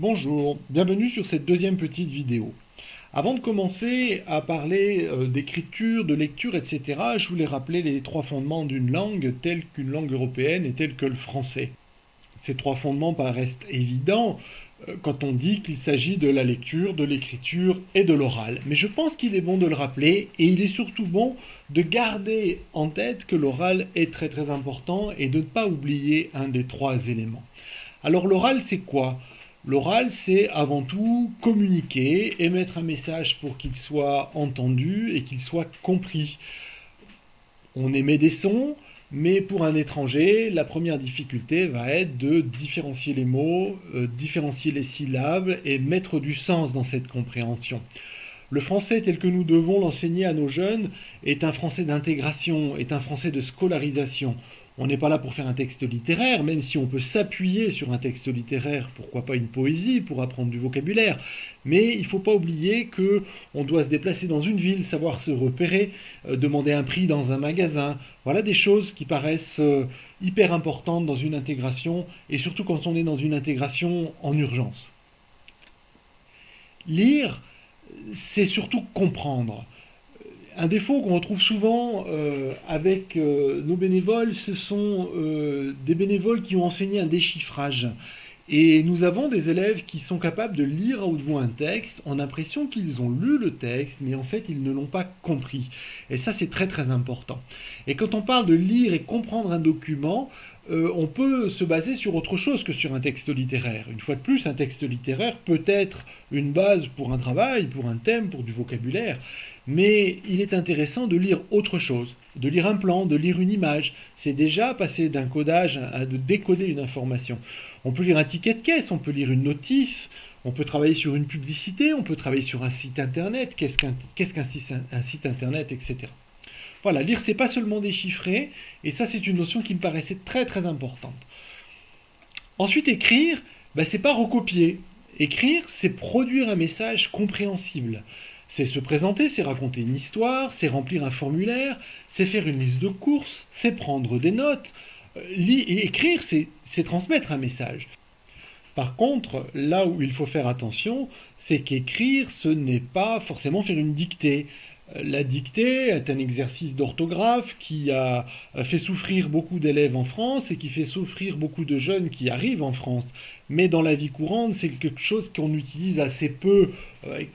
Bonjour, bienvenue sur cette deuxième petite vidéo. Avant de commencer à parler d'écriture, de lecture, etc., je voulais rappeler les trois fondements d'une langue telle qu'une langue européenne et telle que le français. Ces trois fondements paraissent évidents quand on dit qu'il s'agit de la lecture, de l'écriture et de l'oral. Mais je pense qu'il est bon de le rappeler et il est surtout bon de garder en tête que l'oral est très très important et de ne pas oublier un des trois éléments. Alors l'oral, c'est quoi? L'oral, c'est avant tout communiquer, émettre un message pour qu'il soit entendu et qu'il soit compris. On émet des sons, mais pour un étranger, la première difficulté va être de différencier les mots, différencier les syllabes et mettre du sens dans cette compréhension. Le français tel que nous devons l'enseigner à nos jeunes est un français d'intégration, est un français de scolarisation. On n'est pas là pour faire un texte littéraire, même si on peut s'appuyer sur un texte littéraire, pourquoi pas une poésie pour apprendre du vocabulaire. Mais il ne faut pas oublier qu'on doit se déplacer dans une ville, savoir se repérer, demander un prix dans un magasin. Voilà des choses qui paraissent hyper importantes dans une intégration, et surtout quand on est dans une intégration en urgence. Lire, c'est surtout comprendre. Un défaut qu'on retrouve souvent avec nos bénévoles, ce sont des bénévoles qui ont enseigné un déchiffrage. Et nous avons des élèves qui sont capables de lire à haute voix un texte en impression qu'ils ont lu le texte, mais en fait ils ne l'ont pas compris. Et ça c'est très très important. Et quand on parle de lire et comprendre un document, on peut se baser sur autre chose que sur un texte littéraire. Une fois de plus, un texte littéraire peut être une base pour un travail, pour un thème, pour du vocabulaire, mais il est intéressant de lire autre chose, de lire un plan, de lire une image. C'est déjà passer d'un codage à de décoder une information. On peut lire un ticket de caisse, on peut lire une notice, on peut travailler sur une publicité, on peut travailler sur un site internet, qu'est-ce qu'un site internet, etc. Voilà, lire c'est pas seulement déchiffrer, et ça c'est une notion qui me paraissait très très importante. Ensuite, écrire, c'est pas recopier. Écrire, c'est produire un message compréhensible. C'est se présenter, c'est raconter une histoire, c'est remplir un formulaire, c'est faire une liste de courses, c'est prendre des notes. Écrire, c'est transmettre un message. Par contre, là où il faut faire attention, c'est qu'écrire, ce n'est pas forcément faire une dictée. La dictée est un exercice d'orthographe qui a fait souffrir beaucoup d'élèves en France et qui fait souffrir beaucoup de jeunes qui arrivent en France. Mais dans la vie courante, c'est quelque chose qu'on utilise assez peu.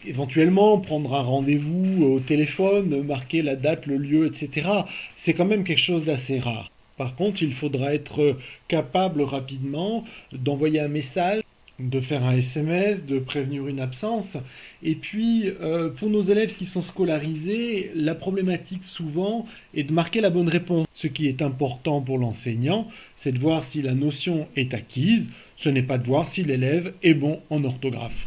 Éventuellement, prendre un rendez-vous au téléphone, marquer la date, le lieu, etc. C'est quand même quelque chose d'assez rare. Par contre, il faudra être capable rapidement d'envoyer un message, de faire un SMS, de prévenir une absence. Et puis, pour nos élèves qui sont scolarisés, la problématique souvent est de marquer la bonne réponse. Ce qui est important pour l'enseignant, c'est de voir si la notion est acquise, ce n'est pas de voir si l'élève est bon en orthographe.